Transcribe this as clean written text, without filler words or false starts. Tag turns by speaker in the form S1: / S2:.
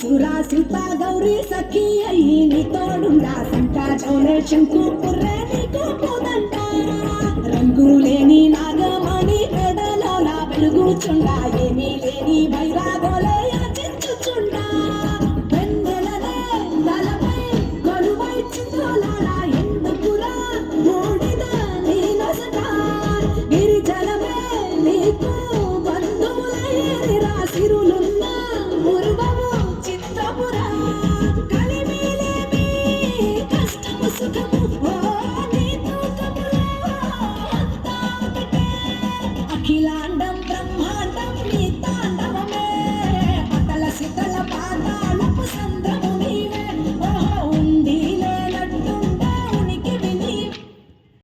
S1: సురా సీత గౌరీ సఖీ అయ్యి నీ తోడుండా సంకాచౌలే శంకు పుర్రే నీకు పోదంట రంగులేని నాగమణి మెడలోన వెలుగుచుండా ఏమీ లేని బైరాగోలే యాచించుచుండా వెన్నెలనే తలపై కొలువై చిందులాడా ఎందుకురా మూడిద నీ నొసట గిరిజనమే నీకు బంధువులయ్యేరా సిరులున్న మురుగము చిత్రపురా కలిమిలేమి కష్టము సుఖము ఓ నీ తూకములో అంతా ఒకటే అఖిలాండం బ్రహ్మాండం నీ